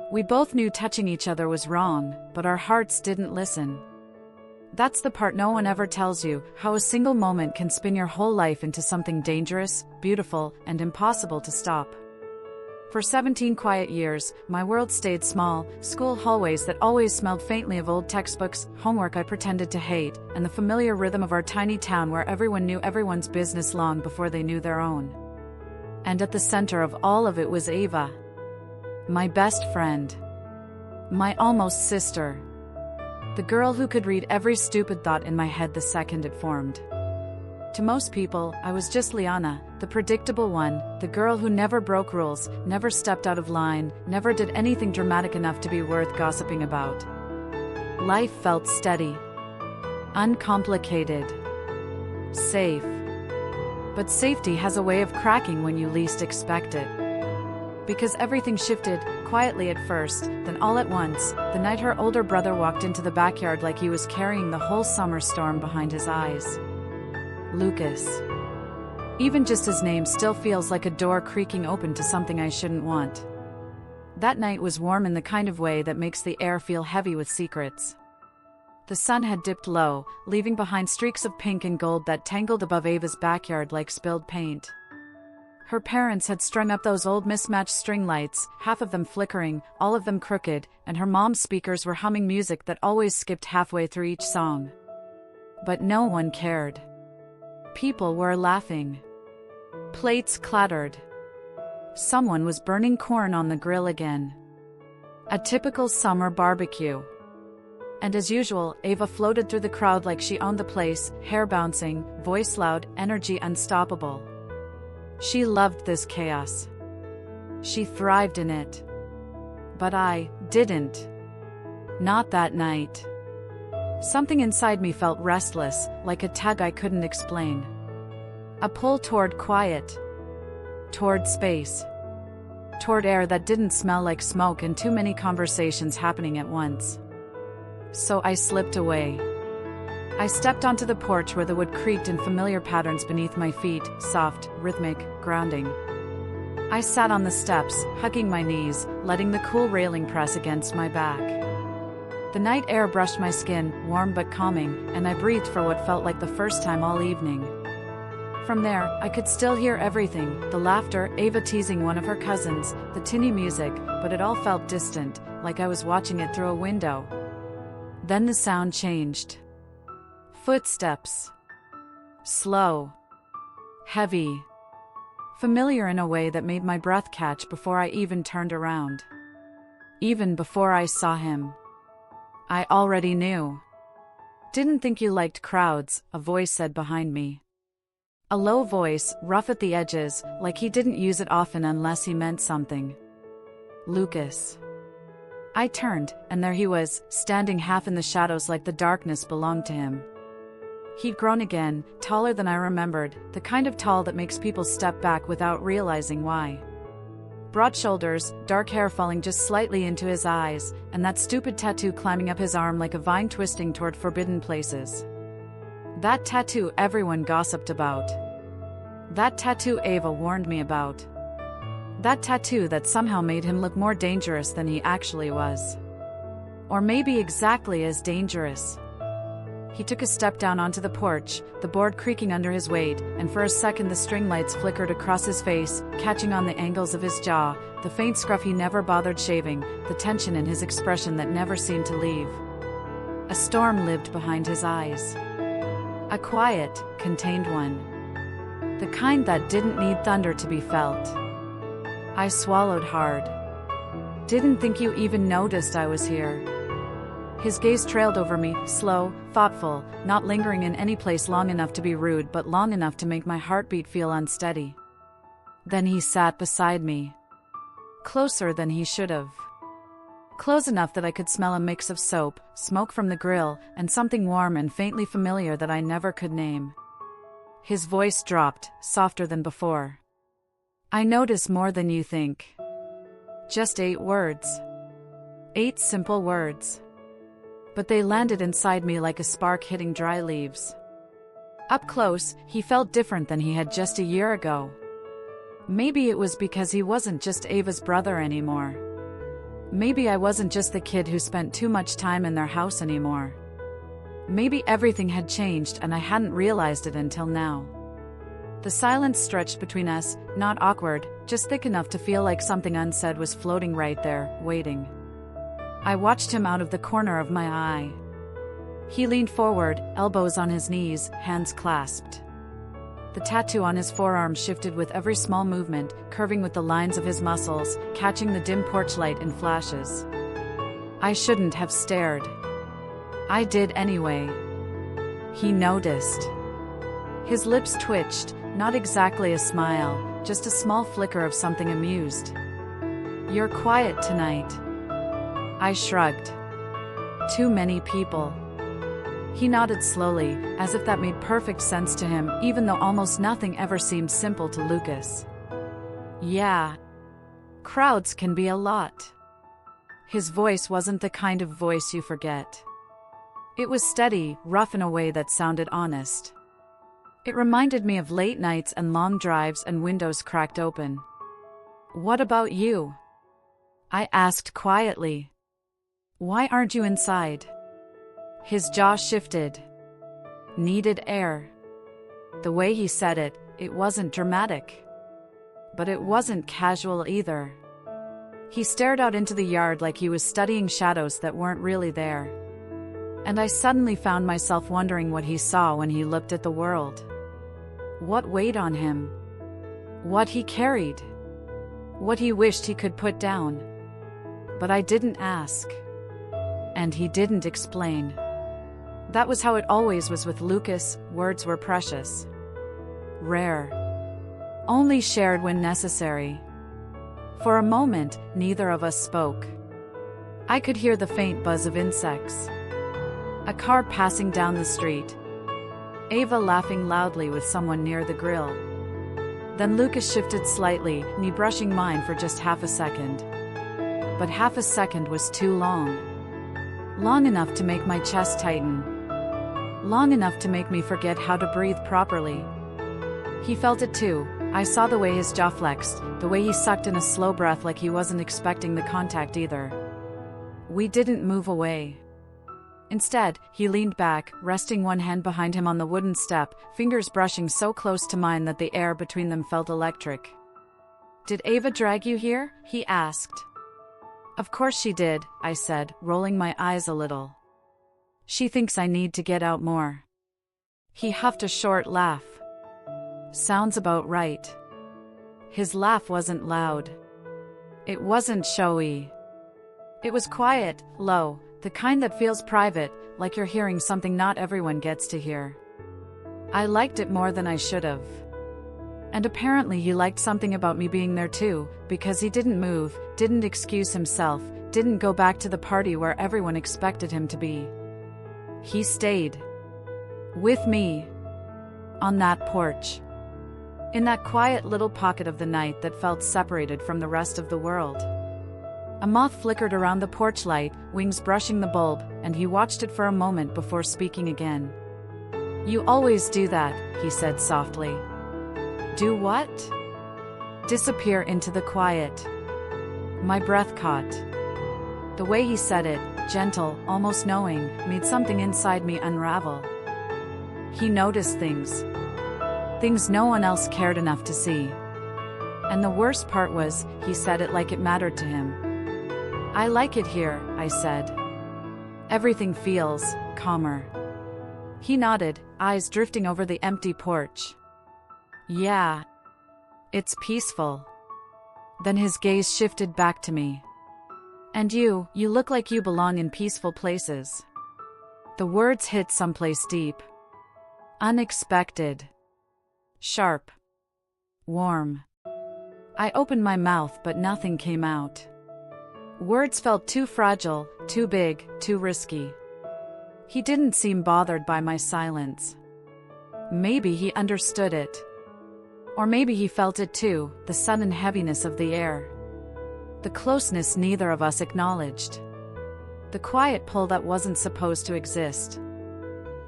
We both knew touching each other was wrong, but our hearts didn't listen. That's the part no one ever tells you, how a single moment can spin your whole life into something dangerous, beautiful, and impossible to stop. For 17 quiet years, my world stayed small: school hallways that always smelled faintly of old textbooks, homework I pretended to hate, and the familiar rhythm of our tiny town where everyone knew everyone's business long before they knew their own. And at the center of all of it was Ava. My best friend. My almost sister. The girl who could read every stupid thought in my head the second it formed. To most people, I was just Liana, the predictable one, the girl who never broke rules, never stepped out of line, never did anything dramatic enough to be worth gossiping about. Life felt steady. Uncomplicated. Safe. But safety has a way of cracking when you least expect it. Because everything shifted, quietly at first, then all at once, the night her older brother walked into the backyard like he was carrying the whole summer storm behind his eyes. Lucas. Even just his name still feels like a door creaking open to something I shouldn't want. That night was warm in the kind of way that makes the air feel heavy with secrets. The sun had dipped low, leaving behind streaks of pink and gold that tangled above Ava's backyard like spilled paint. Her parents had strung up those old mismatched string lights, half of them flickering, all of them crooked, and her mom's speakers were humming music that always skipped halfway through each song. But no one cared. People were laughing. Plates clattered. Someone was burning corn on the grill again. A typical summer barbecue. And as usual, Ava floated through the crowd like she owned the place, hair bouncing, voice loud, energy unstoppable. She loved this chaos. She thrived in it. But I didn't. Not that night. Something inside me felt restless, like a tug I couldn't explain. A pull toward quiet. Toward space. Toward air that didn't smell like smoke and too many conversations happening at once. So I slipped away. I stepped onto the porch where the wood creaked in familiar patterns beneath my feet, soft, rhythmic, grounding. I sat on the steps, hugging my knees, letting the cool railing press against my back. The night air brushed my skin, warm but calming, and I breathed for what felt like the first time all evening. From there, I could still hear everything: the laughter, Ava teasing one of her cousins, the tinny music, but it all felt distant, like I was watching it through a window. Then the sound changed. Footsteps. Slow. Heavy. Familiar in a way that made my breath catch before I even turned around. Even before I saw him. I already knew. "Didn't think you liked crowds," a voice said behind me. A low voice, rough at the edges, like he didn't use it often unless he meant something. Lucas. I turned, and there he was, standing half in the shadows like the darkness belonged to him. He'd grown again, taller than I remembered, the kind of tall that makes people step back without realizing why. Broad shoulders, dark hair falling just slightly into his eyes, and that stupid tattoo climbing up his arm like a vine twisting toward forbidden places. That tattoo everyone gossiped about. That tattoo Ava warned me about. That tattoo that somehow made him look more dangerous than he actually was. Or maybe exactly as dangerous. He took a step down onto the porch, the board creaking under his weight, and for a second the string lights flickered across his face, catching on the angles of his jaw, the faint scruff he never bothered shaving, the tension in his expression that never seemed to leave. A storm lived behind his eyes. A quiet, contained one. The kind that didn't need thunder to be felt. I swallowed hard. "Didn't think you even noticed I was here." His gaze trailed over me, slow, thoughtful, not lingering in any place long enough to be rude but long enough to make my heartbeat feel unsteady. Then he sat beside me. Closer than he should have. Close enough that I could smell a mix of soap, smoke from the grill, and something warm and faintly familiar that I never could name. His voice dropped, softer than before. "I notice more than you think." Just 8 words. 8 simple words. But they landed inside me like a spark hitting dry leaves. Up close, he felt different than he had just a year ago. Maybe it was because he wasn't just Ava's brother anymore. Maybe I wasn't just the kid who spent too much time in their house anymore. Maybe everything had changed and I hadn't realized it until now. The silence stretched between us, not awkward, just thick enough to feel like something unsaid was floating right there, waiting. I watched him out of the corner of my eye. He leaned forward, elbows on his knees, hands clasped. The tattoo on his forearm shifted with every small movement, curving with the lines of his muscles, catching the dim porch light in flashes. I shouldn't have stared. I did anyway. He noticed. His lips twitched, not exactly a smile, just a small flicker of something amused. "You're quiet tonight." I shrugged. "Too many people." He nodded slowly, as if that made perfect sense to him, even though almost nothing ever seemed simple to Lucas. "Yeah. Crowds can be a lot." His voice wasn't the kind of voice you forget. It was steady, rough in a way that sounded honest. It reminded me of late nights and long drives and windows cracked open. "What about you?" I asked quietly. "Why aren't you inside?" His jaw shifted. "Needed air." The way he said it, it wasn't dramatic. But it wasn't casual either. He stared out into the yard like he was studying shadows that weren't really there. And I suddenly found myself wondering what he saw when he looked at the world. What weighed on him? What he carried? What he wished he could put down? But I didn't ask. And he didn't explain. That was how it always was with Lucas. Words were precious. Rare. Only shared when necessary. For a moment, neither of us spoke. I could hear the faint buzz of insects. A car passing down the street. Ava laughing loudly with someone near the grill. Then Lucas shifted slightly, me brushing mine for just half a second. But half a second was too long. Long enough to make my chest tighten. Long enough to make me forget how to breathe properly. He felt it too. I saw the way his jaw flexed, the way he sucked in a slow breath like he wasn't expecting the contact either. We didn't move away. Instead, he leaned back, resting one hand behind him on the wooden step, fingers brushing so close to mine that the air between them felt electric. "Did Ava drag you here?" he asked. "Of course she did," I said, rolling my eyes a little. "She thinks I need to get out more." He huffed a short laugh. "Sounds about right." His laugh wasn't loud. It wasn't showy. It was quiet, low, the kind that feels private, like you're hearing something not everyone gets to hear. I liked it more than I should have. And apparently he liked something about me being there too, because he didn't move, didn't excuse himself, didn't go back to the party where everyone expected him to be. He stayed. With me. On that porch. In that quiet little pocket of the night that felt separated from the rest of the world. A moth flickered around the porch light, wings brushing the bulb, and he watched it for a moment before speaking again. "You always do that," he said softly. "Do what?" "Disappear into the quiet." My breath caught. The way he said it, gentle, almost knowing, made something inside me unravel. He noticed things. Things no one else cared enough to see. And the worst part was, he said it like it mattered to him. "I like it here," I said. "Everything feels calmer." He nodded, eyes drifting over the empty porch. "Yeah. It's peaceful." Then his gaze shifted back to me. "And you look like you belong in peaceful places." The words hit someplace deep. Unexpected. Sharp. Warm. I opened my mouth but nothing came out. Words felt too fragile, too big, too risky. He didn't seem bothered by my silence. Maybe he understood it. Or maybe he felt it too, the sudden heaviness of the air. The closeness neither of us acknowledged. The quiet pull that wasn't supposed to exist.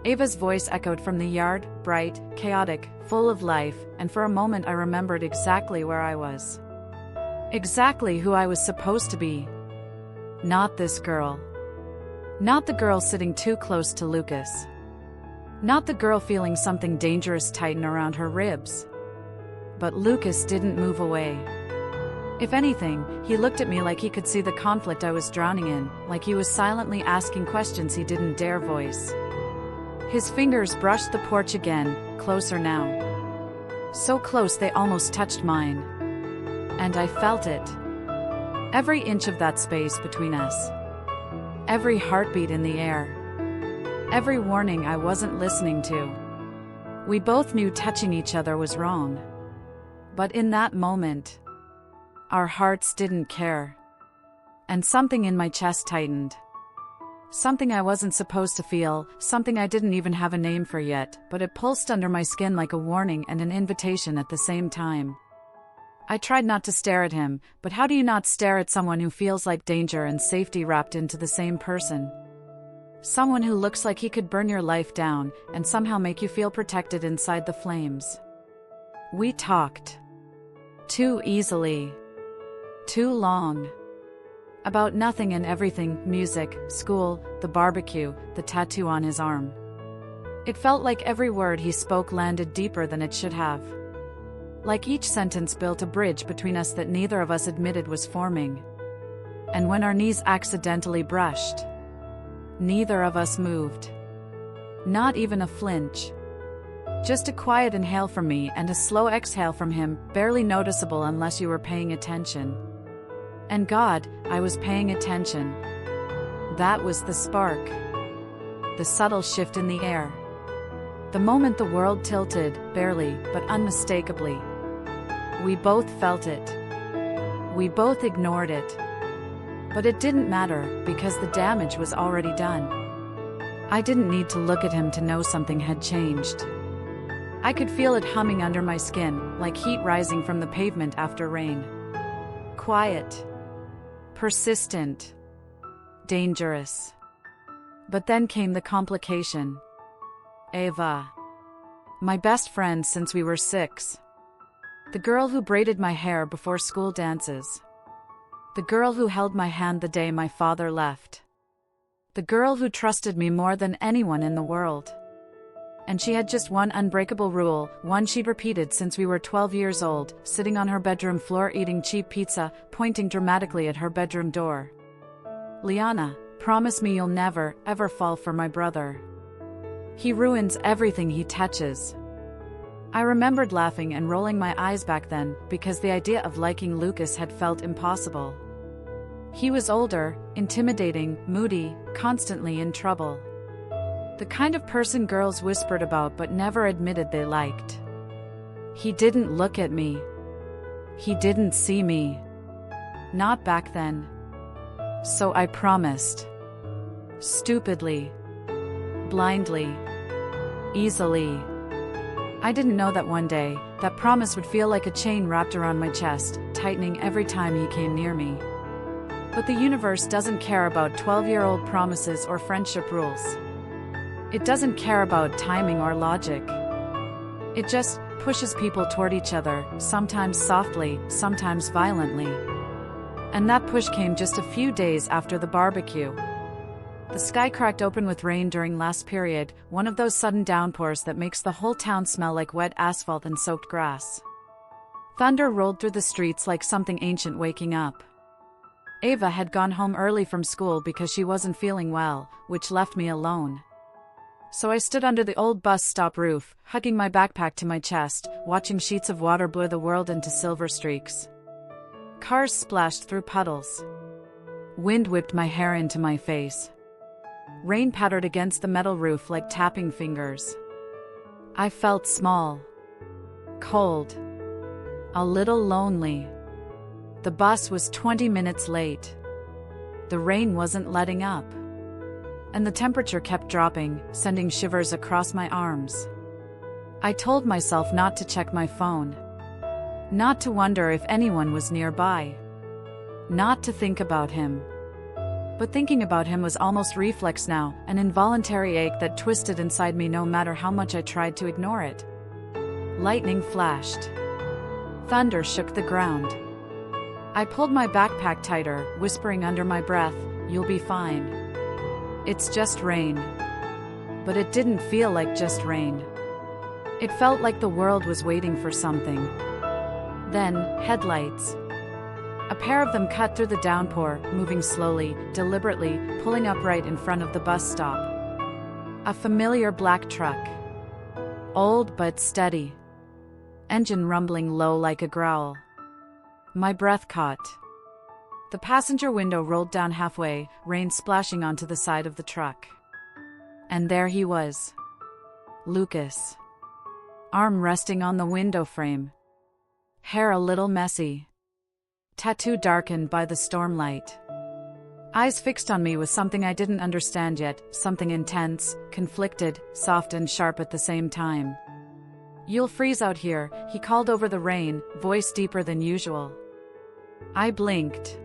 Ava's voice echoed from the yard, bright, chaotic, full of life, and for a moment I remembered exactly where I was. Exactly who I was supposed to be. Not this girl. Not the girl sitting too close to Lucas. Not the girl feeling something dangerous tighten around her ribs. But Lucas didn't move away. If anything, he looked at me like he could see the conflict I was drowning in, like he was silently asking questions he didn't dare voice. His fingers brushed the porch again, closer now. So close they almost touched mine. And I felt it. Every inch of that space between us. Every heartbeat in the air. Every warning I wasn't listening to. We both knew touching each other was wrong. But in that moment, our hearts didn't care. And something in my chest tightened. Something I wasn't supposed to feel, something I didn't even have a name for yet, but it pulsed under my skin like a warning and an invitation at the same time. I tried not to stare at him, but how do you not stare at someone who feels like danger and safety wrapped into the same person? Someone who looks like he could burn your life down, and somehow make you feel protected inside the flames. We talked. Too easily. Too long. About nothing and everything, music, school, the barbecue, the tattoo on his arm. It felt like every word he spoke landed deeper than it should have. Like each sentence built a bridge between us that neither of us admitted was forming. And when our knees accidentally brushed, neither of us moved. Not even a flinch. Just a quiet inhale from me and a slow exhale from him, barely noticeable unless you were paying attention. And God, I was paying attention. That was the spark. The subtle shift in the air. The moment the world tilted, barely, but unmistakably. We both felt it. We both ignored it. But it didn't matter, because the damage was already done. I didn't need to look at him to know something had changed. I could feel it humming under my skin, like heat rising from the pavement after rain. Quiet. Persistent. Dangerous. But then came the complication. Ava. My best friend since we were 6. The girl who braided my hair before school dances. The girl who held my hand the day my father left. The girl who trusted me more than anyone in the world. And she had just one unbreakable rule, one she'd repeated since we were 12 years old, sitting on her bedroom floor eating cheap pizza, pointing dramatically at her bedroom door. Liana, promise me you'll never, ever fall for my brother. He ruins everything he touches. I remembered laughing and rolling my eyes back then, because the idea of liking Lucas had felt impossible. He was older, intimidating, moody, constantly in trouble. The kind of person girls whispered about but never admitted they liked. He didn't look at me. He didn't see me. Not back then. So I promised. Stupidly. Blindly. Easily. I didn't know that one day, that promise would feel like a chain wrapped around my chest, tightening every time he came near me. But the universe doesn't care about 12-year-old promises or friendship rules. It doesn't care about timing or logic. It just pushes people toward each other, sometimes softly, sometimes violently. And that push came just a few days after the barbecue. The sky cracked open with rain during last period, one of those sudden downpours that makes the whole town smell like wet asphalt and soaked grass. Thunder rolled through the streets like something ancient waking up. Ava had gone home early from school because she wasn't feeling well, which left me alone. So I stood under the old bus stop roof, hugging my backpack to my chest, watching sheets of water blur the world into silver streaks. Cars splashed through puddles. Wind whipped my hair into my face. Rain pattered against the metal roof like tapping fingers. I felt small. Cold. A little lonely. The bus was 20 minutes late. The rain wasn't letting up. And the temperature kept dropping, sending shivers across my arms. I told myself not to check my phone. Not to wonder if anyone was nearby. Not to think about him. But thinking about him was almost reflex now, an involuntary ache that twisted inside me no matter how much I tried to ignore it. Lightning flashed. Thunder shook the ground. I pulled my backpack tighter, whispering under my breath, "You'll be fine. It's just rain." But it didn't feel like just rain. It felt like the world was waiting for something. Then, headlights. A pair of them cut through the downpour, moving slowly, deliberately, pulling up right in front of the bus stop. A familiar black truck. Old but steady. Engine rumbling low like a growl. My breath caught. The passenger window rolled down halfway, rain splashing onto the side of the truck. And there he was. Lucas. Arm resting on the window frame. Hair a little messy. Tattoo darkened by the stormlight. Eyes fixed on me with something I didn't understand yet, something intense, conflicted, soft and sharp at the same time. "You'll freeze out here," he called over the rain, voice deeper than usual. I blinked.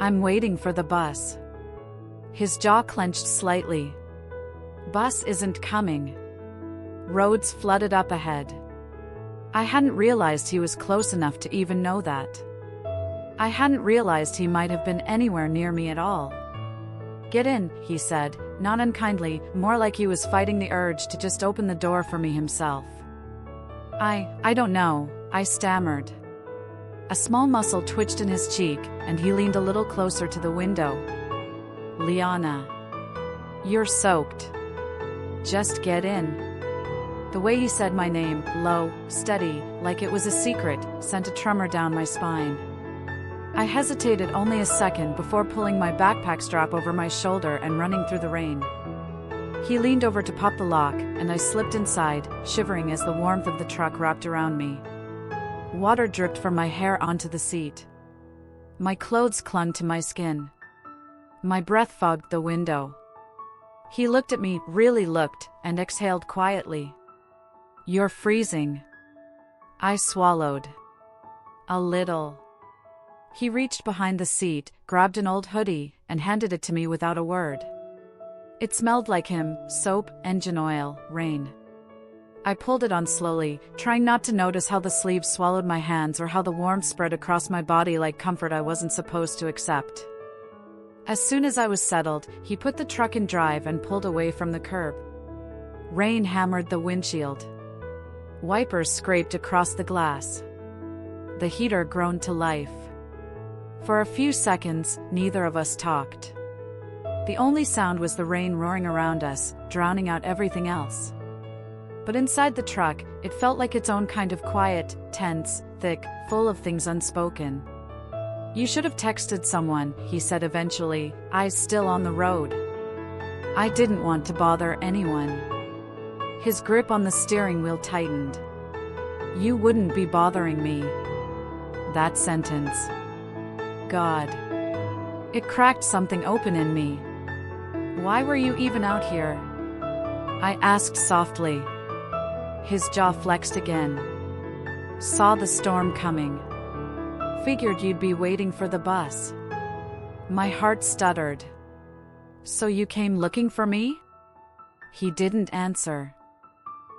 "I'm waiting for the bus." His jaw clenched slightly. "Bus isn't coming." Roads flooded up ahead. I hadn't realized he was close enough to even know that. I hadn't realized he might have been anywhere near me at all. "Get in," he said, not unkindly, more like he was fighting the urge to just open the door for me himself. I don't know," I stammered. A small muscle twitched in his cheek, and he leaned a little closer to the window. "Liana. You're soaked. Just get in." The way he said my name, low, steady, like it was a secret, sent a tremor down my spine. I hesitated only a second before pulling my backpack strap over my shoulder and running through the rain. He leaned over to pop the lock, and I slipped inside, shivering as the warmth of the truck wrapped around me. Water dripped from my hair onto the seat. My clothes clung to my skin. My breath fogged the window. He looked at me, really looked, and exhaled quietly. "You're freezing." I swallowed. "A little." He reached behind the seat, grabbed an old hoodie, and handed it to me without a word. It smelled like him, soap, engine oil, rain. I pulled it on slowly, trying not to notice how the sleeves swallowed my hands or how the warmth spread across my body like comfort I wasn't supposed to accept. As soon as I was settled, he put the truck in drive and pulled away from the curb. Rain hammered the windshield. Wipers scraped across the glass. The heater groaned to life. For a few seconds, neither of us talked. The only sound was the rain roaring around us, drowning out everything else. But inside the truck, it felt like its own kind of quiet, tense, thick, full of things unspoken. "You should have texted someone," he said eventually, eyes still on the road. I didn't want to bother anyone. His grip on the steering wheel tightened. "You wouldn't be bothering me." That sentence. God. It cracked something open in me. "Why were you even out here?" I asked softly. His jaw flexed again. "Saw the storm coming. Figured you'd be waiting for the bus." My heart stuttered. "So you came looking for me?" He didn't answer.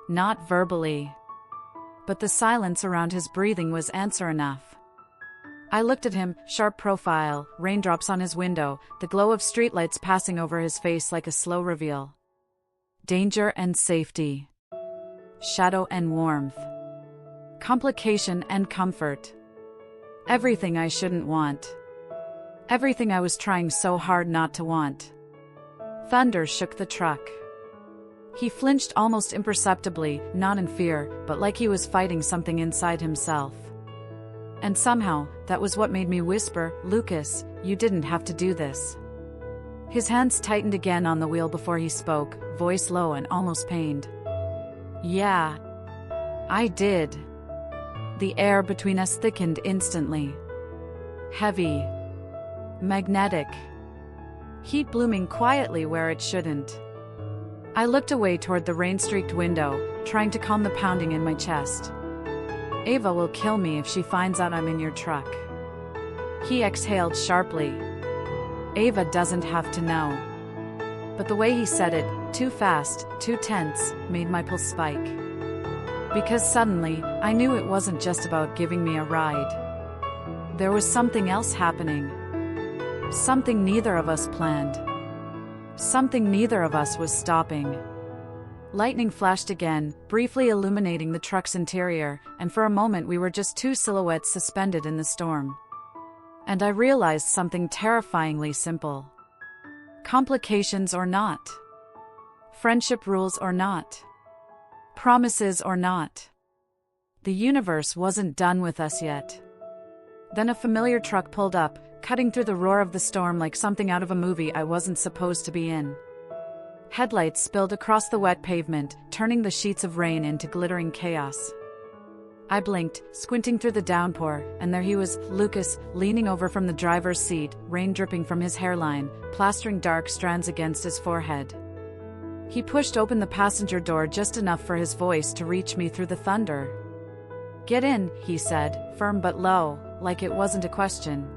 Not verbally. But the silence around his breathing was answer enough. I looked at him, sharp profile, raindrops on his window, the glow of streetlights passing over his face like a slow reveal. Danger and safety. Shadow and warmth. Complication and comfort. Everything I shouldn't want. Everything I was trying so hard not to want. Thunder shook the truck. He flinched almost imperceptibly, not in fear, but like he was fighting something inside himself. And somehow, that was what made me whisper, "Lucas, you didn't have to do this." His hands tightened again on the wheel before he spoke, voice low and almost pained. "Yeah. I did." The air between us thickened instantly. Heavy. Magnetic. Heat blooming quietly where it shouldn't. I looked away toward the rain-streaked window, trying to calm the pounding in my chest. "Ava will kill me if she finds out I'm in your truck." He exhaled sharply. "Ava doesn't have to know." But the way he said it, too fast, too tense, made my pulse spike. Because suddenly, I knew it wasn't just about giving me a ride. There was something else happening. Something neither of us planned. Something neither of us was stopping. Lightning flashed again, briefly illuminating the truck's interior, and for a moment we were just two silhouettes suspended in the storm. And I realized something terrifyingly simple. Complications or not. Friendship rules or not. Promises or not. The universe wasn't done with us yet. Then a familiar truck pulled up, cutting through the roar of the storm like something out of a movie I wasn't supposed to be in. Headlights spilled across the wet pavement, turning the sheets of rain into glittering chaos. I blinked, squinting through the downpour, and there he was, Lucas, leaning over from the driver's seat, rain dripping from his hairline, plastering dark strands against his forehead. He pushed open the passenger door just enough for his voice to reach me through the thunder. "Get in," he said, firm but low, like it wasn't a question.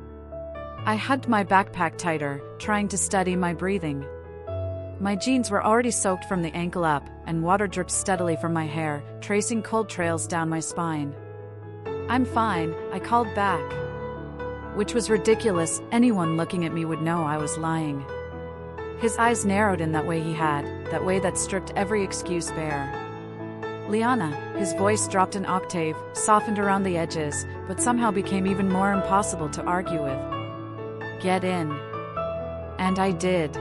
I hugged my backpack tighter, trying to steady my breathing. My jeans were already soaked from the ankle up, and water dripped steadily from my hair, tracing cold trails down my spine. "I'm fine," I called back. Which was ridiculous, anyone looking at me would know I was lying. His eyes narrowed in that way he had, that way that stripped every excuse bare. "Liana," his voice dropped an octave, softened around the edges, but somehow became even more impossible to argue with. "Get in." And I did.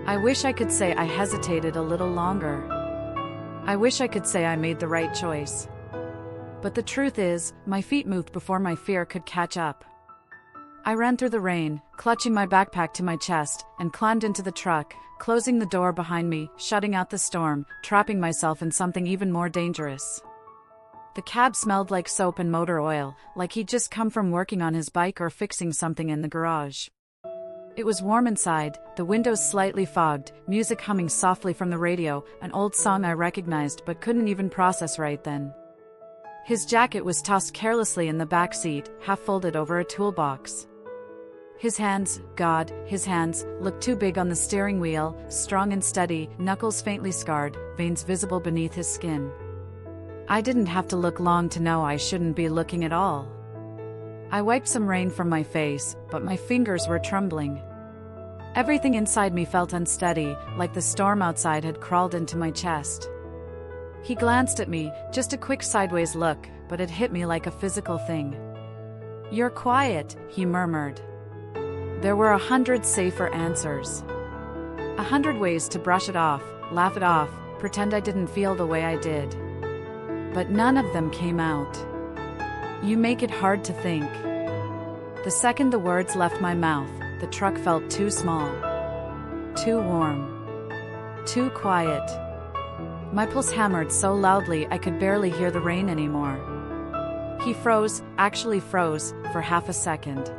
I wish I could say I hesitated a little longer. I wish I could say I made the right choice. But the truth is, my feet moved before my fear could catch up. I ran through the rain, clutching my backpack to my chest, and climbed into the truck, closing the door behind me, shutting out the storm, trapping myself in something even more dangerous. The cab smelled like soap and motor oil, like he'd just come from working on his bike or fixing something in the garage. It was warm inside, the windows slightly fogged, music humming softly from the radio, an old song I recognized but couldn't even process right then. His jacket was tossed carelessly in the back seat, half folded over a toolbox. His hands, God, his hands, looked too big on the steering wheel, strong and steady, knuckles faintly scarred, veins visible beneath his skin. I didn't have to look long to know I shouldn't be looking at all. I wiped some rain from my face, but my fingers were trembling. Everything inside me felt unsteady, like the storm outside had crawled into my chest. He glanced at me, just a quick sideways look, but it hit me like a physical thing. "You're quiet," he murmured. There were 100 safer answers. 100 ways to brush it off, laugh it off, pretend I didn't feel the way I did. But none of them came out. "You make it hard to think." The second the words left my mouth, the truck felt too small. Too warm. Too quiet. My pulse hammered so loudly I could barely hear the rain anymore. He froze, actually froze, for half a second.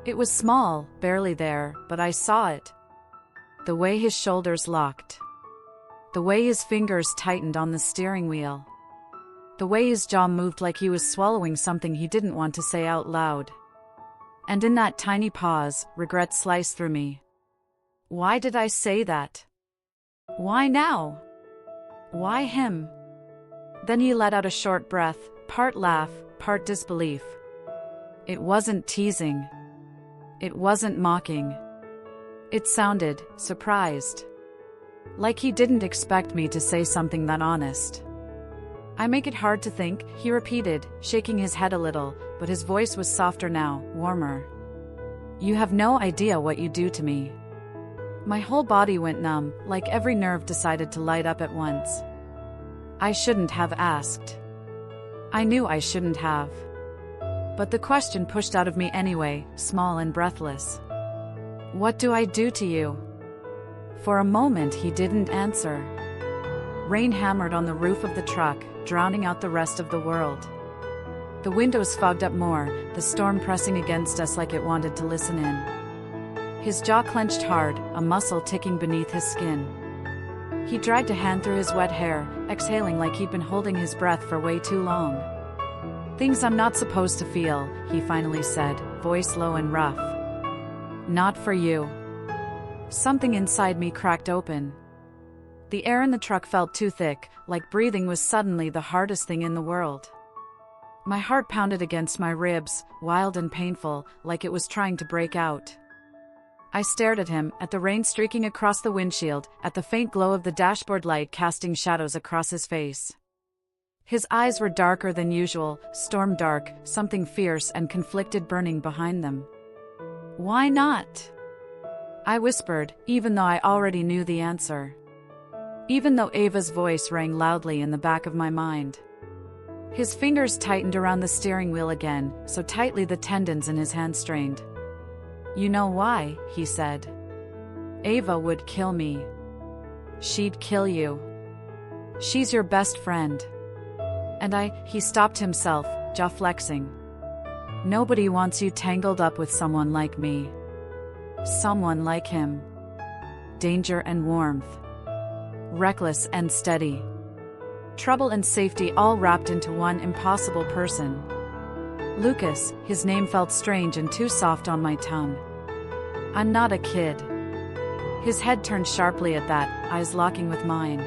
It was small, barely there, but I saw it. The way his shoulders locked. The way his fingers tightened on the steering wheel. The way his jaw moved like he was swallowing something he didn't want to say out loud. And in that tiny pause, regret sliced through me. Why did I say that? Why now? Why him? Then he let out a short breath, part laugh, part disbelief. It wasn't teasing. It wasn't mocking. It sounded surprised. Like he didn't expect me to say something that honest. "I make it hard to think," he repeated, shaking his head a little, but his voice was softer now, warmer. "You have no idea what you do to me." My whole body went numb, like every nerve decided to light up at once. I shouldn't have asked. I knew I shouldn't have. But the question pushed out of me anyway, small and breathless. "What do I do to you?" For a moment he didn't answer. Rain hammered on the roof of the truck, drowning out the rest of the world. The windows fogged up more, the storm pressing against us like it wanted to listen in. His jaw clenched hard, a muscle ticking beneath his skin. He dragged a hand through his wet hair, exhaling like he'd been holding his breath for way too long. "Things I'm not supposed to feel," he finally said, voice low and rough. "Not for you." Something inside me cracked open. The air in the truck felt too thick, like breathing was suddenly the hardest thing in the world. My heart pounded against my ribs, wild and painful, like it was trying to break out. I stared at him, at the rain streaking across the windshield, at the faint glow of the dashboard light casting shadows across his face. His eyes were darker than usual, storm dark, something fierce and conflicted burning behind them. "Why not?" I whispered, even though I already knew the answer. Even though Ava's voice rang loudly in the back of my mind. His fingers tightened around the steering wheel again, so tightly the tendons in his hand strained. "You know why," he said. "Ava would kill me. She'd kill you. She's your best friend." And he stopped himself, jaw flexing. "Nobody wants you tangled up with someone like me. Someone like him. Danger and warmth. Reckless and steady. Trouble and safety all wrapped into one impossible person. Lucas," his name felt strange and too soft on my tongue. "I'm not a kid." His head turned sharply at that, eyes locking with mine.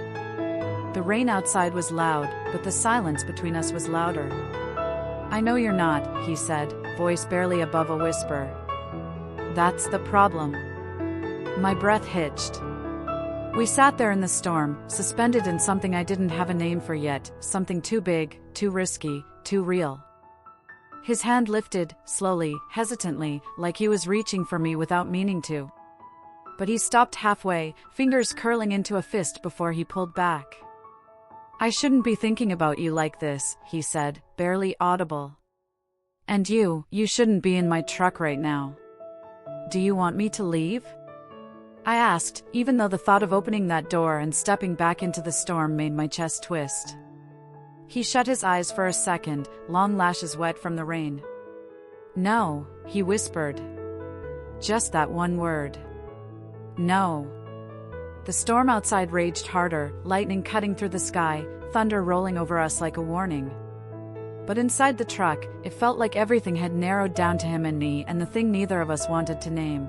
The rain outside was loud, but the silence between us was louder. "I know you're not," he said, voice barely above a whisper. "That's the problem." My breath hitched. We sat there in the storm, suspended in something I didn't have a name for yet, something too big, too risky, too real. His hand lifted, slowly, hesitantly, like he was reaching for me without meaning to. But he stopped halfway, fingers curling into a fist before he pulled back. "I shouldn't be thinking about you like this," he said, barely audible. "And you shouldn't be in my truck right now. Do you want me to leave?" I asked, even though the thought of opening that door and stepping back into the storm made my chest twist. He shut his eyes for a second, long lashes wet from the rain. "No," he whispered. Just that one word. No. The storm outside raged harder, lightning cutting through the sky, thunder rolling over us like a warning. But inside the truck, it felt like everything had narrowed down to him and me and the thing neither of us wanted to name.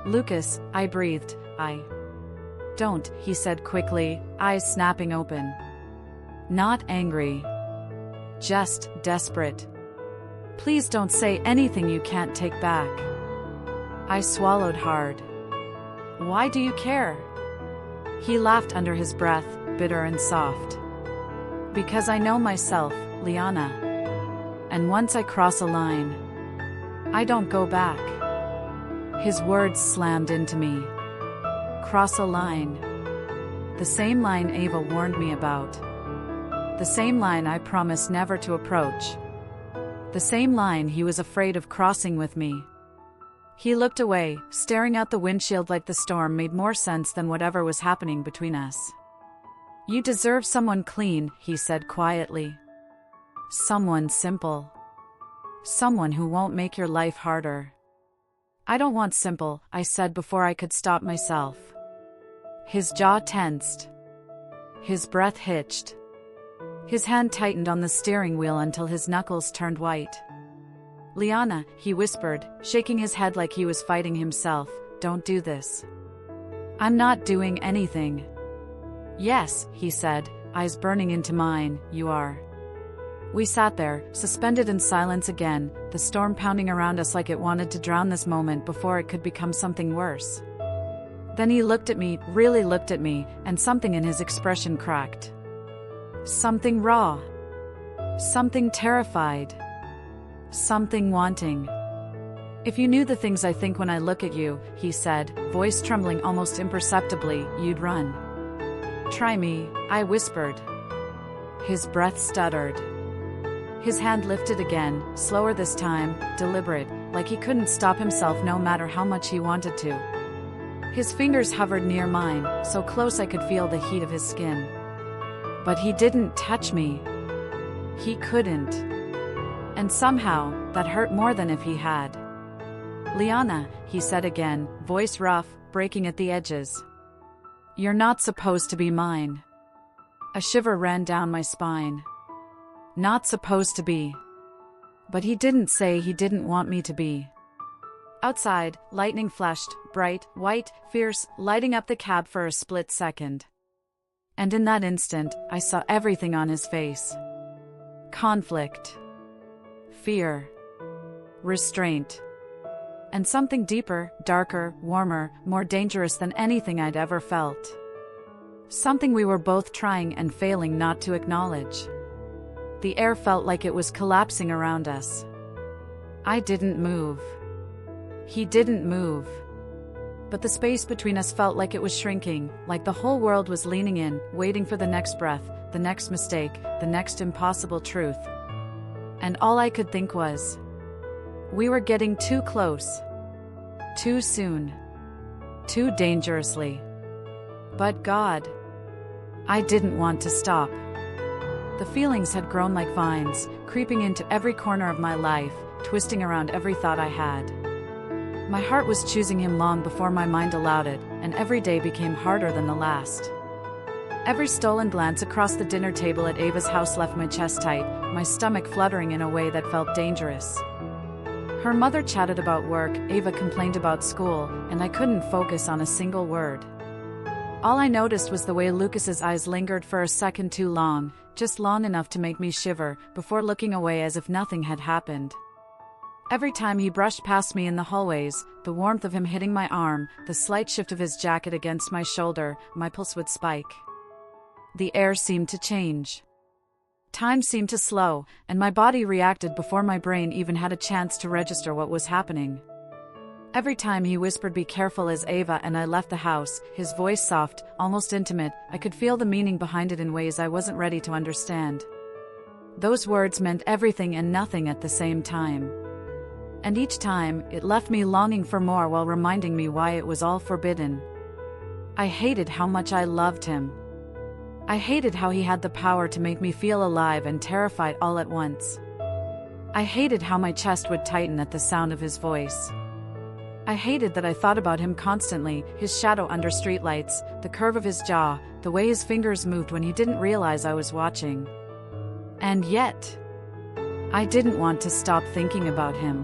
"Lucas," I breathed. Don't," he said quickly, eyes snapping open. Not angry. Just desperate. "Please don't say anything you can't take back." I swallowed hard. "Why do you care?" He laughed under his breath, bitter and soft. "Because I know myself, Liana. And once I cross a line, I don't go back." His words slammed into me. Cross a line. The same line Ava warned me about. The same line I promised never to approach. The same line he was afraid of crossing with me. He looked away, staring out the windshield like the storm made more sense than whatever was happening between us. "You deserve someone clean," he said quietly. "Someone simple. Someone who won't make your life harder." "I don't want simple," I said before I could stop myself. His jaw tensed. His breath hitched. His hand tightened on the steering wheel until his knuckles turned white. "Liana," he whispered, shaking his head like he was fighting himself, "don't do this." "I'm not doing anything." "Yes," he said, eyes burning into mine, "you are." We sat there, suspended in silence again, the storm pounding around us like it wanted to drown this moment before it could become something worse. Then he looked at me, really looked at me, and something in his expression cracked. Something raw. Something terrified. Something wanting. "If you knew the things I think when I look at you," he said, voice trembling almost imperceptibly, "you'd run." "Try me," I whispered. His breath stuttered. His hand lifted again, slower this time, deliberate, like he couldn't stop himself no matter how much he wanted to. His fingers hovered near mine, so close I could feel the heat of his skin. But he didn't touch me. He couldn't. And somehow, that hurt more than if he had. "Liana," he said again, voice rough, breaking at the edges. "You're not supposed to be mine." A shiver ran down my spine. Not supposed to be. But he didn't say he didn't want me to be. Outside, lightning flashed, bright, white, fierce, lighting up the cab for a split second. And in that instant, I saw everything on his face. Conflict. fear, restraint, and something deeper, darker, warmer, more dangerous than anything I'd ever felt. Something we were both trying and failing not to acknowledge. The air felt like it was collapsing around us. I didn't move. He didn't move. But the space between us felt like it was shrinking, like the whole world was leaning in, waiting for the next breath, the next mistake, the next impossible truth. And all I could think was, we were getting too close. Too soon. Too dangerously. But God, I didn't want to stop. The feelings had grown like vines, creeping into every corner of my life, twisting around every thought I had. My heart was choosing him long before my mind allowed it, and every day became harder than the last. Every stolen glance across the dinner table at Ava's house left my chest tight, my stomach fluttering in a way that felt dangerous. Her mother chatted about work, Ava complained about school, and I couldn't focus on a single word. All I noticed was the way Lucas's eyes lingered for a second too long, just long enough to make me shiver, before looking away as if nothing had happened. Every time he brushed past me in the hallways, the warmth of him hitting my arm, the slight shift of his jacket against my shoulder, my pulse would spike. The air seemed to change. Time seemed to slow, and my body reacted before my brain even had a chance to register what was happening. Every time he whispered "be careful" as Ava and I left the house, his voice soft, almost intimate, I could feel the meaning behind it in ways I wasn't ready to understand. Those words meant everything and nothing at the same time. And each time, it left me longing for more while reminding me why it was all forbidden. I hated how much I loved him. I hated how he had the power to make me feel alive and terrified all at once. I hated how my chest would tighten at the sound of his voice. I hated that I thought about him constantly, his shadow under streetlights, the curve of his jaw, the way his fingers moved when he didn't realize I was watching. And yet, I didn't want to stop thinking about him.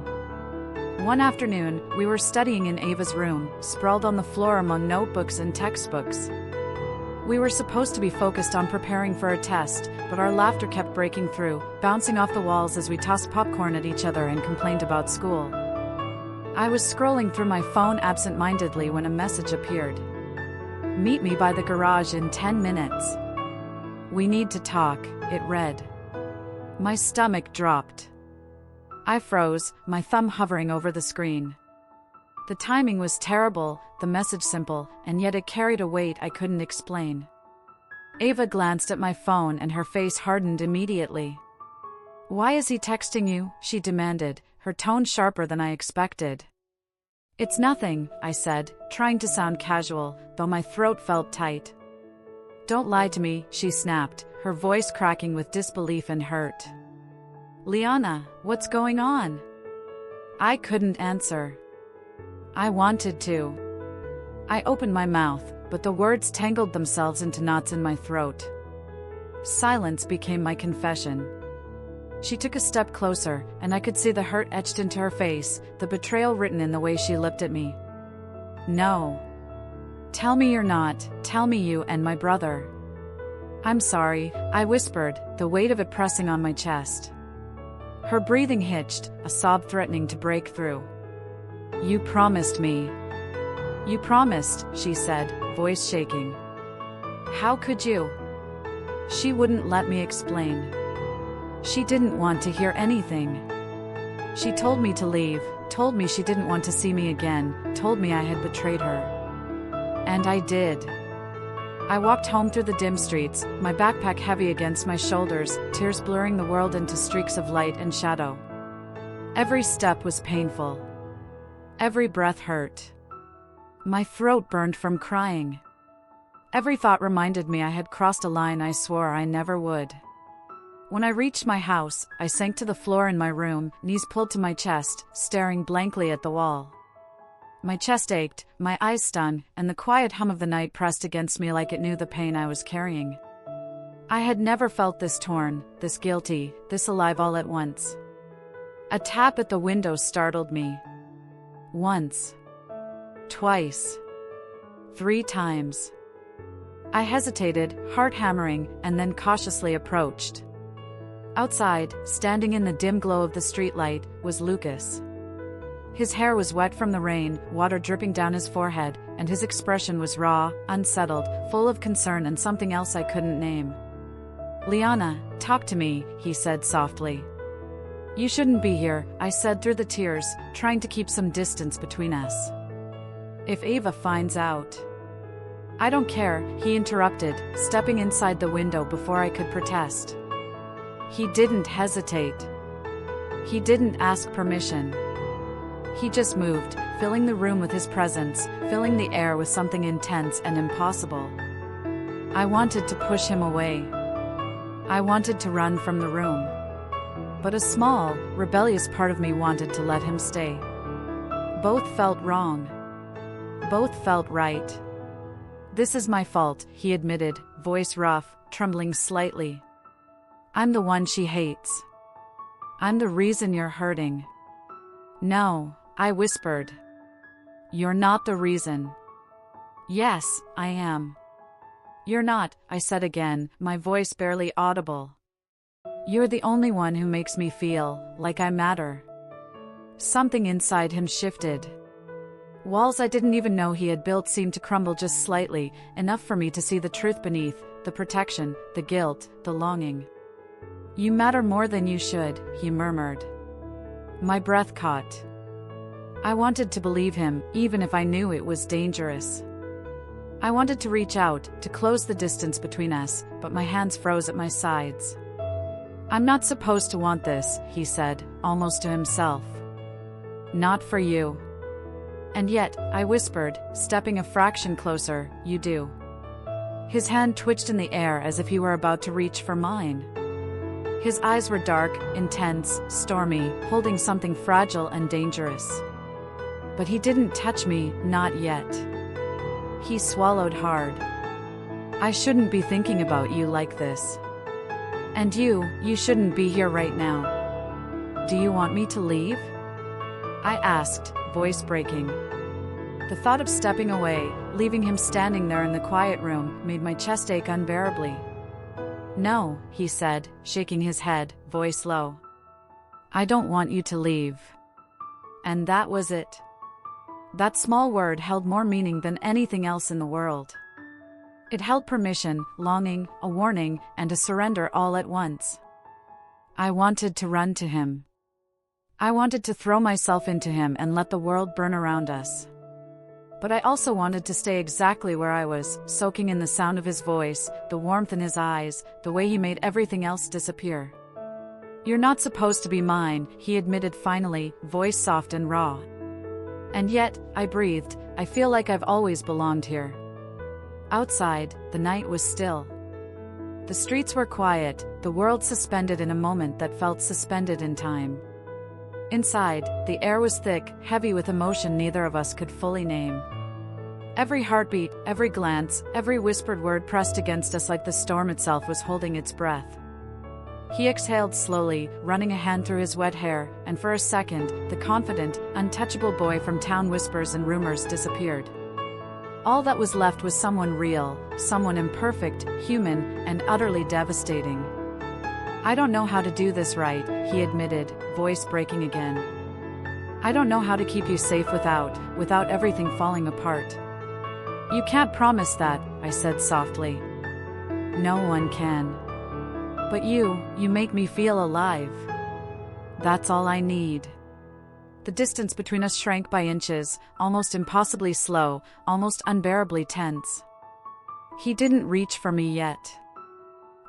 One afternoon, we were studying in Ava's room, sprawled on the floor among notebooks and textbooks. We were supposed to be focused on preparing for a test, but our laughter kept breaking through, bouncing off the walls as we tossed popcorn at each other and complained about school. I was scrolling through my phone absent-mindedly when a message appeared. "Meet me by the garage in 10 minutes. We need to talk," it read. My stomach dropped. I froze, my thumb hovering over the screen. The timing was terrible, the message simple, and yet it carried a weight I couldn't explain. Ava glanced at my phone and her face hardened immediately. "Why is he texting you?" she demanded, her tone sharper than I expected. "It's nothing," I said, trying to sound casual, though my throat felt tight. "Don't lie to me," she snapped, her voice cracking with disbelief and hurt. "Liana, what's going on?" I couldn't answer. I wanted to. I opened my mouth, but the words tangled themselves into knots in my throat. Silence became my confession. She took a step closer, and I could see the hurt etched into her face, the betrayal written in the way she looked at me. "No. Tell me you're not, tell me you and my brother." "I'm sorry," I whispered, the weight of it pressing on my chest. Her breathing hitched, a sob threatening to break through. "You promised me." "You promised," she said, voice shaking. "How could you?" She wouldn't let me explain. She didn't want to hear anything. She told me to leave, told me she didn't want to see me again, told me I had betrayed her. And I did. I walked home through the dim streets, my backpack heavy against my shoulders, tears blurring the world into streaks of light and shadow. Every step was painful. Every breath hurt. My throat burned from crying. Every thought reminded me I had crossed a line I swore I never would. When I reached my house, I sank to the floor in my room, knees pulled to my chest, staring blankly at the wall. My chest ached, my eyes stung, and the quiet hum of the night pressed against me like it knew the pain I was carrying. I had never felt this torn, this guilty, this alive all at once. A tap at the window startled me. Once. Twice. 3 times. I hesitated, heart hammering, and then cautiously approached. Outside, standing in the dim glow of the streetlight, was Lucas. His hair was wet from the rain, water dripping down his forehead, and his expression was raw, unsettled, full of concern and something else I couldn't name. "Liana, talk to me," he said softly. "You shouldn't be here," I said through the tears, trying to keep some distance between us. "If Ava finds out..." "I don't care," he interrupted, stepping inside the window before I could protest. He didn't hesitate. He didn't ask permission. He just moved, filling the room with his presence, filling the air with something intense and impossible. I wanted to push him away. I wanted to run from the room. But a small, rebellious part of me wanted to let him stay. Both felt wrong. Both felt right. "This is my fault," he admitted, voice rough, trembling slightly. "I'm the one she hates. I'm the reason you're hurting." "No," I whispered. "You're not the reason." "Yes, I am." "You're not," I said again, my voice barely audible. "You're the only one who makes me feel like I matter." Something inside him shifted. Walls I didn't even know he had built seemed to crumble just slightly, enough for me to see the truth beneath, the protection, the guilt, the longing. "You matter more than you should," he murmured. My breath caught. I wanted to believe him, even if I knew it was dangerous. I wanted to reach out, to close the distance between us, but my hands froze at my sides. "I'm not supposed to want this," he said, almost to himself. "Not for you." "And yet," I whispered, stepping a fraction closer, "you do." His hand twitched in the air as if he were about to reach for mine. His eyes were dark, intense, stormy, holding something fragile and dangerous. But he didn't touch me, not yet. He swallowed hard. "I shouldn't be thinking about you like this. And you shouldn't be here right now. Do you want me to leave?" I asked, voice breaking. The thought of stepping away, leaving him standing there in the quiet room, made my chest ache unbearably. "No," he said, shaking his head, voice low. "I don't want you to leave." And that was it. That small word held more meaning than anything else in the world. It held permission, longing, a warning, and a surrender all at once. I wanted to run to him. I wanted to throw myself into him and let the world burn around us. But I also wanted to stay exactly where I was, soaking in the sound of his voice, the warmth in his eyes, the way he made everything else disappear. "You're not supposed to be mine," he admitted finally, voice soft and raw. "And yet," I breathed, "I feel like I've always belonged here." Outside, the night was still. The streets were quiet, the world suspended in a moment that felt suspended in time. Inside, the air was thick, heavy with emotion neither of us could fully name. Every heartbeat, every glance, every whispered word pressed against us like the storm itself was holding its breath. He exhaled slowly, running a hand through his wet hair, and for a second, the confident, untouchable boy from town whispers and rumors disappeared. All that was left was someone real, someone imperfect, human, and utterly devastating. "I don't know how to do this right," he admitted, voice breaking again. "I don't know how to keep you safe without everything falling apart." "You can't promise that," I said softly. "No one can. But you make me feel alive. That's all I need." The distance between us shrank by inches, almost impossibly slow, almost unbearably tense. He didn't reach for me yet.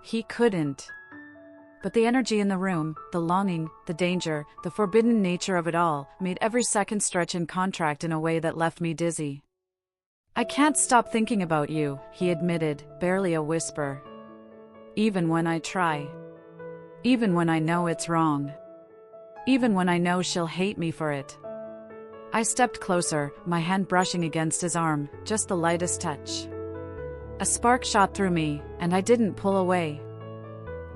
He couldn't. But the energy in the room, the longing, the danger, the forbidden nature of it all, made every second stretch and contract in a way that left me dizzy. "I can't stop thinking about you," he admitted, barely a whisper. "Even when I try. Even when I know it's wrong. Even when I know she'll hate me for it." I stepped closer, my hand brushing against his arm, just the lightest touch. A spark shot through me, and I didn't pull away.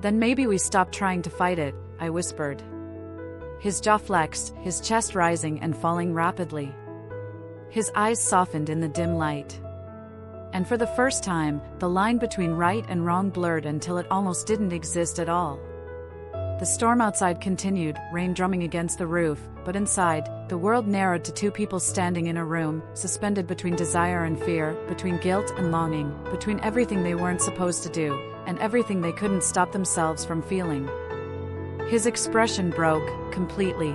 "Then maybe we stop trying to fight it," I whispered. His jaw flexed, his chest rising and falling rapidly. His eyes softened in the dim light. And for the first time, the line between right and wrong blurred until it almost didn't exist at all. The storm outside continued, rain drumming against the roof, but inside, the world narrowed to two people standing in a room, suspended between desire and fear, between guilt and longing, between everything they weren't supposed to do, and everything they couldn't stop themselves from feeling. His expression broke, completely.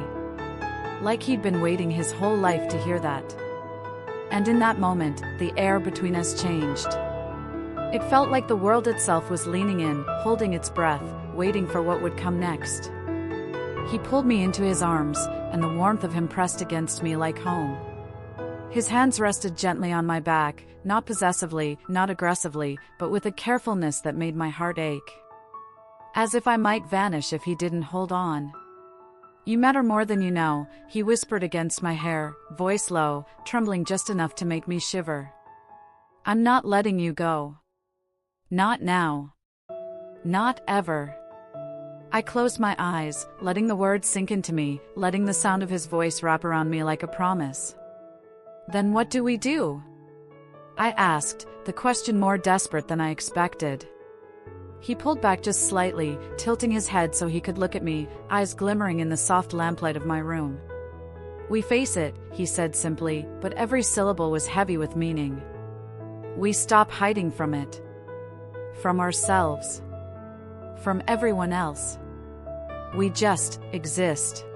Like he'd been waiting his whole life to hear that. And in that moment, the air between us changed. It felt like the world itself was leaning in, holding its breath, waiting for what would come next. He pulled me into his arms, and the warmth of him pressed against me like home. His hands rested gently on my back, not possessively, not aggressively, but with a carefulness that made my heart ache. As if I might vanish if he didn't hold on. "You matter more than you know," he whispered against my hair, voice low, trembling just enough to make me shiver. "I'm not letting you go. Not now. Not ever." I closed my eyes, letting the words sink into me, letting the sound of his voice wrap around me like a promise. "Then what do we do?" I asked, the question more desperate than I expected. He pulled back just slightly, tilting his head so he could look at me, eyes glimmering in the soft lamplight of my room. "We face it," he said simply, but every syllable was heavy with meaning. "We stop hiding from it. From ourselves. From everyone else. We just exist.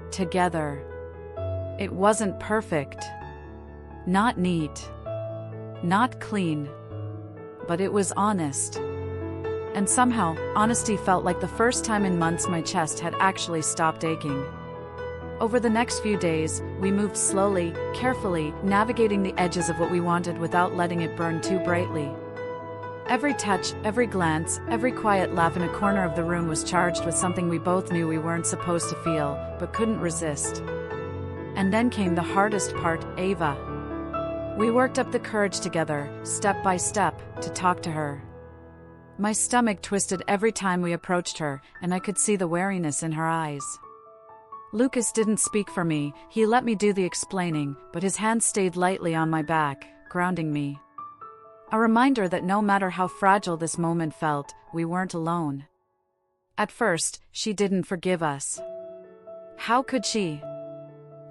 Together." It wasn't perfect. Not neat. Not clean. But it was honest. And somehow, honesty felt like the first time in months my chest had actually stopped aching. Over the next few days, we moved slowly, carefully, navigating the edges of what we wanted without letting it burn too brightly. Every touch, every glance, every quiet laugh in a corner of the room was charged with something we both knew we weren't supposed to feel, but couldn't resist. And then came the hardest part, Ava. We worked up the courage together, step by step, to talk to her. My stomach twisted every time we approached her, and I could see the wariness in her eyes. Lucas didn't speak for me, he let me do the explaining, but his hand stayed lightly on my back, grounding me. A reminder that no matter how fragile this moment felt, we weren't alone. At first, she didn't forgive us. How could she?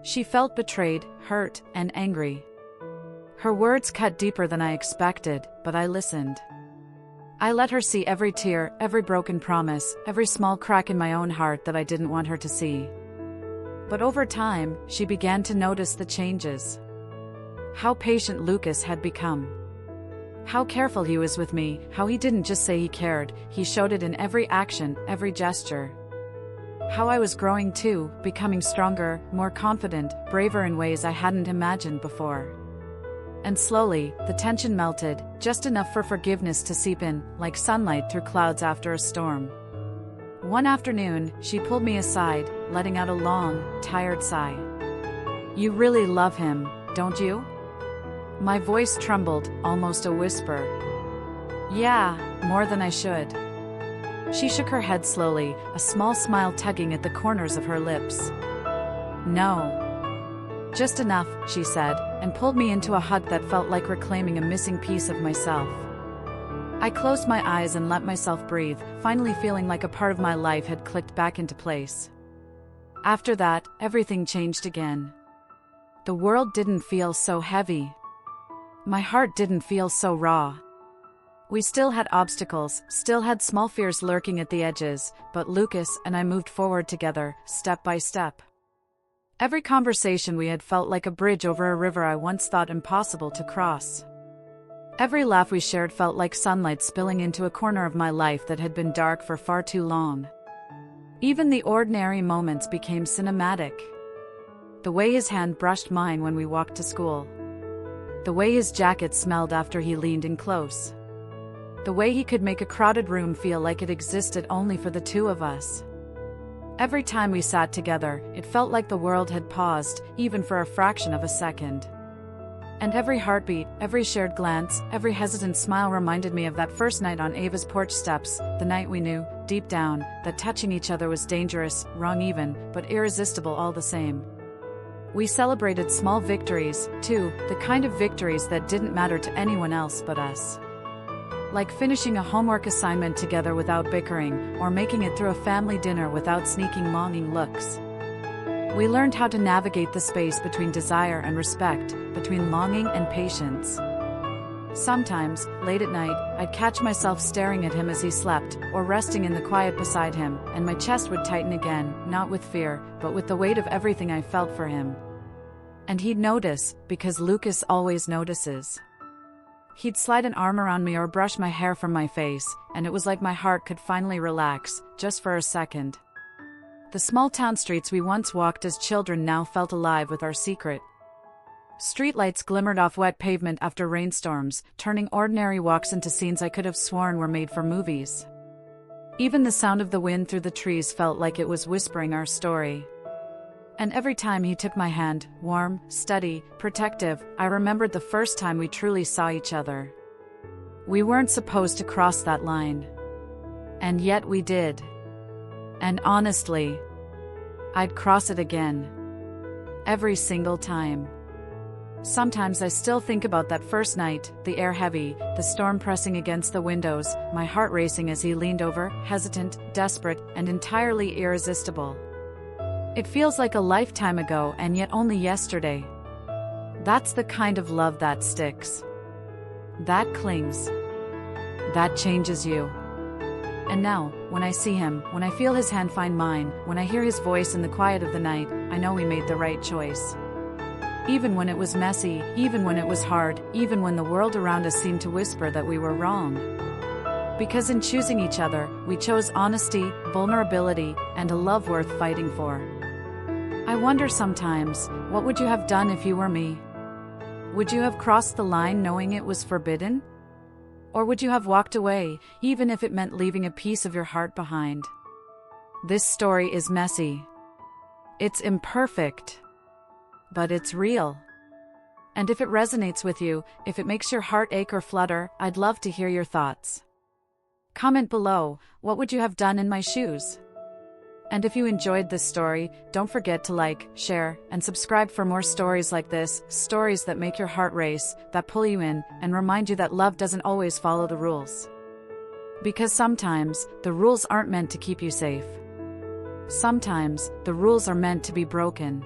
She felt betrayed, hurt, and angry. Her words cut deeper than I expected, but I listened. I let her see every tear, every broken promise, every small crack in my own heart that I didn't want her to see. But over time, she began to notice the changes. How patient Lucas had become. How careful he was with me, how he didn't just say he cared, he showed it in every action, every gesture. How I was growing too, becoming stronger, more confident, braver in ways I hadn't imagined before. And slowly, the tension melted, just enough for forgiveness to seep in, like sunlight through clouds after a storm. One afternoon, she pulled me aside, letting out a long, tired sigh. "You really love him, don't you?" My voice trembled, almost a whisper. "Yeah, more than I should." She shook her head slowly, a small smile tugging at the corners of her lips. "No. Just enough," she said, and pulled me into a hug that felt like reclaiming a missing piece of myself. I closed my eyes and let myself breathe, finally feeling like a part of my life had clicked back into place. After that, everything changed again. The world didn't feel so heavy. My heart didn't feel so raw. We still had obstacles, still had small fears lurking at the edges, but Lucas and I moved forward together, step by step. Every conversation we had felt like a bridge over a river I once thought impossible to cross. Every laugh we shared felt like sunlight spilling into a corner of my life that had been dark for far too long. Even the ordinary moments became cinematic. The way his hand brushed mine when we walked to school. The way his jacket smelled after he leaned in close. The way he could make a crowded room feel like it existed only for the two of us. Every time we sat together, it felt like the world had paused, even for a fraction of a second. And every heartbeat, every shared glance, every hesitant smile reminded me of that first night on Ava's porch steps, the night we knew, deep down, that touching each other was dangerous, wrong even, but irresistible all the same. We celebrated small victories, too, the kind of victories that didn't matter to anyone else but us. Like finishing a homework assignment together without bickering, or making it through a family dinner without sneaking longing looks. We learned how to navigate the space between desire and respect, between longing and patience. Sometimes, late at night, I'd catch myself staring at him as he slept, or resting in the quiet beside him, and my chest would tighten again, not with fear, but with the weight of everything I felt for him. And he'd notice, because Lucas always notices. He'd slide an arm around me or brush my hair from my face, and it was like my heart could finally relax, just for a second. The small town streets we once walked as children now felt alive with our secret. Streetlights glimmered off wet pavement after rainstorms, turning ordinary walks into scenes I could have sworn were made for movies. Even the sound of the wind through the trees felt like it was whispering our story. And every time he took my hand, warm, steady, protective, I remembered the first time we truly saw each other. We weren't supposed to cross that line. And yet we did. And honestly, I'd cross it again. Every single time. Sometimes I still think about that first night, the air heavy, the storm pressing against the windows, my heart racing as he leaned over, hesitant, desperate, and entirely irresistible. It feels like a lifetime ago and yet only yesterday. That's the kind of love that sticks. That clings. That changes you. And now, when I see him, when I feel his hand find mine, when I hear his voice in the quiet of the night, I know we made the right choice. Even when it was messy, even when it was hard, even when the world around us seemed to whisper that we were wrong. Because in choosing each other, we chose honesty, vulnerability, and a love worth fighting for. I wonder sometimes, what would you have done if you were me? Would you have crossed the line knowing it was forbidden? Or would you have walked away, even if it meant leaving a piece of your heart behind? This story is messy. It's imperfect. But it's real. And if it resonates with you, if it makes your heart ache or flutter, I'd love to hear your thoughts. Comment below, what would you have done in my shoes? And if you enjoyed this story, don't forget to like, share, and subscribe for more stories like this, stories that make your heart race, that pull you in, and remind you that love doesn't always follow the rules. Because sometimes, the rules aren't meant to keep you safe. Sometimes, the rules are meant to be broken.